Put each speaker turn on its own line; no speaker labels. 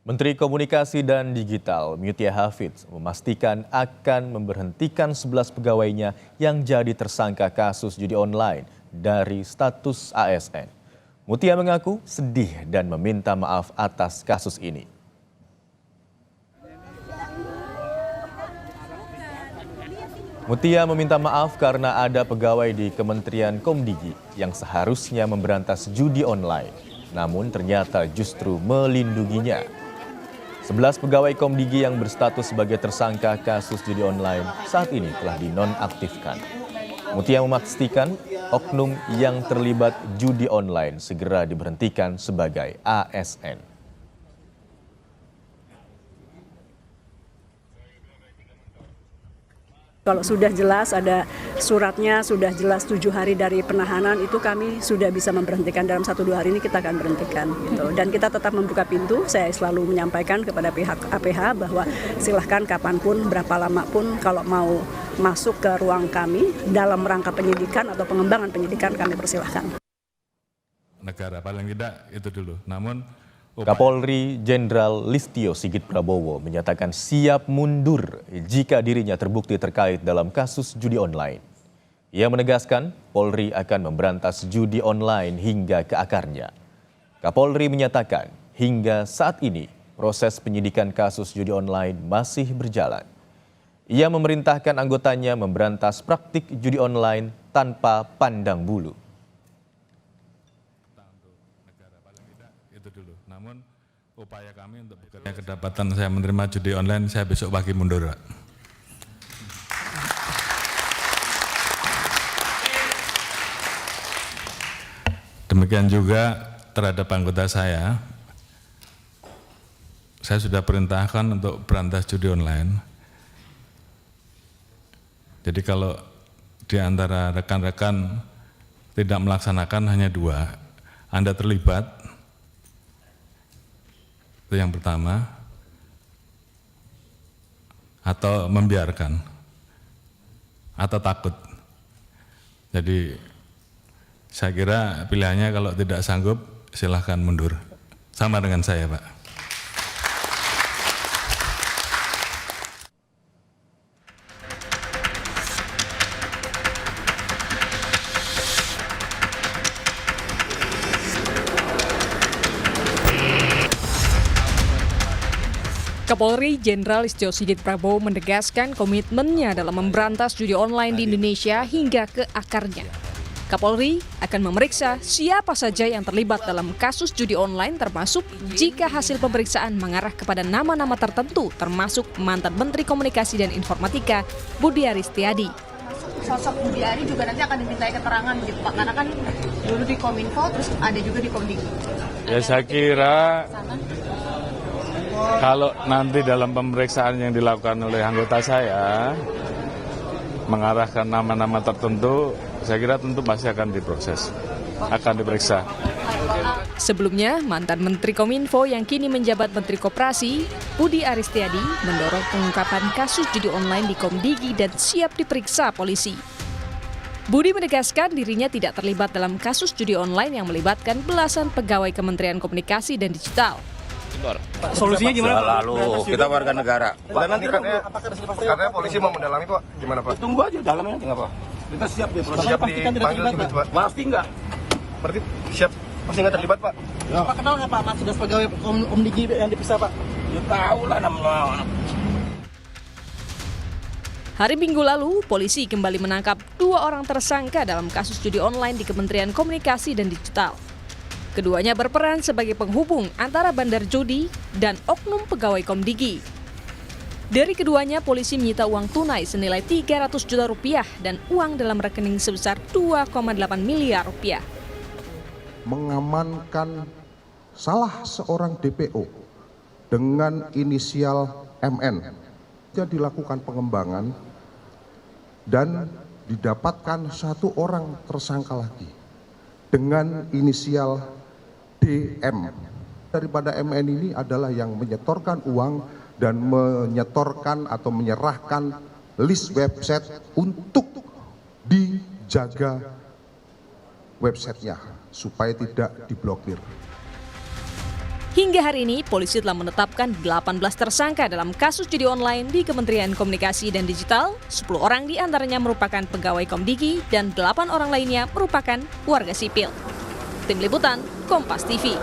Menteri Komunikasi dan Digital Mutia Hafidz memastikan akan memberhentikan 11 pegawainya yang jadi tersangka kasus judi online dari status ASN. Mutia mengaku sedih dan meminta maaf atas kasus ini. Mutia meminta maaf karena ada pegawai di Kementerian Komdigi yang seharusnya memberantas judi online, namun ternyata justru melindunginya. 11 pegawai Komdigi yang berstatus sebagai tersangka kasus judi online saat ini telah dinonaktifkan. Mutia memastikan oknum yang terlibat judi online segera diberhentikan sebagai ASN.
Kalau sudah jelas ada suratnya, sudah jelas 7 hari dari penahanan, itu kami sudah bisa memberhentikan. Dalam 1-2 hari ini kita akan berhentikan. Gitu. Dan kita tetap membuka pintu, saya selalu menyampaikan kepada pihak APH bahwa silahkan kapanpun, berapa lama pun kalau mau masuk ke ruang kami dalam rangka penyidikan atau pengembangan penyidikan kami persilahkan.
Negara paling tidak itu dulu, namun
Kapolri Jenderal Listio Sigit Prabowo menyatakan siap mundur jika dirinya terbukti terkait dalam kasus judi online. Ia menegaskan Polri akan memberantas judi online hingga ke akarnya. Kapolri menyatakan hingga saat ini proses penyidikan kasus judi online masih berjalan. Ia memerintahkan anggotanya memberantas praktik judi online tanpa pandang bulu.
Namun upaya kami untuk bekerja kedapatan saya menerima judi online, saya besok pagi mundur, Pak. Demikian juga terhadap anggota saya sudah perintahkan untuk berantas judi online. Jadi kalau di antara rekan-rekan tidak melaksanakan hanya 2, Anda terlibat. Itu yang pertama, atau membiarkan, atau takut. Jadi saya kira pilihannya kalau tidak sanggup silahkan mundur. Sama dengan saya, Pak.
Kapolri Jenderal Listio Sigit Prabowo menegaskan komitmennya dalam memberantas judi online di Indonesia hingga ke akarnya. Kapolri akan memeriksa siapa saja yang terlibat dalam kasus judi online termasuk jika hasil pemeriksaan mengarah kepada nama-nama tertentu termasuk mantan Menteri Komunikasi dan Informatika Budi Aristiadi.
Sosok Budi Ari juga nanti akan dimintai keterangan begitu Pak, karena kan dulu di Kominfo terus ada juga di Komdigi.
Ya saya kira kalau nanti dalam pemeriksaan yang dilakukan oleh anggota saya mengarahkan nama-nama tertentu, saya kira tentu pasti akan diproses, akan diperiksa.
Sebelumnya, mantan Menteri Kominfo yang kini menjabat Menteri Koperasi, Budi Aristiadi, mendorong pengungkapan kasus judi online di Komdigi dan siap diperiksa polisi. Budi menegaskan dirinya tidak terlibat dalam kasus judi online yang melibatkan belasan pegawai Kementerian Komunikasi dan Digital.
Solusinya gimana Pak?
Lalu kita warga negara.
Dan nanti katanya polisi mau mendalami Pak, gimana Pak?
Tunggu aja dalamnya nggak apa.
Kita siap deh, siap dipanggil gitu Pak.
Pasti nggak.
Berarti siap, pasti nggak terlibat Pak?
Ya.
Pak kenal nggak Pak Mas sudah pegawai Komdigi yang dipisah Pak?
Ya tahu lah namanya.
Hari Minggu lalu, polisi kembali menangkap 2 orang tersangka dalam kasus judi online di Kementerian Komunikasi dan Digital. Keduanya berperan sebagai penghubung antara bandar judi dan oknum pegawai Komdigi. Dari keduanya, polisi menyita uang tunai senilai 300 juta rupiah dan uang dalam rekening sebesar 2,8 miliar rupiah.
Mengamankan salah seorang DPO dengan inisial MN. Dilakukan pengembangan dan didapatkan 1 orang tersangka lagi dengan inisial DM. Daripada MN ini adalah yang menyetorkan uang dan menyetorkan atau menyerahkan list website untuk dijaga websitenya supaya tidak diblokir.
Hingga hari ini, polisi telah menetapkan 18 tersangka dalam kasus judi online di Kementerian Komunikasi dan Digital. 10 orang diantaranya merupakan pegawai Komdigi dan 8 orang lainnya merupakan warga sipil. Tim Liputan, Kompas TV.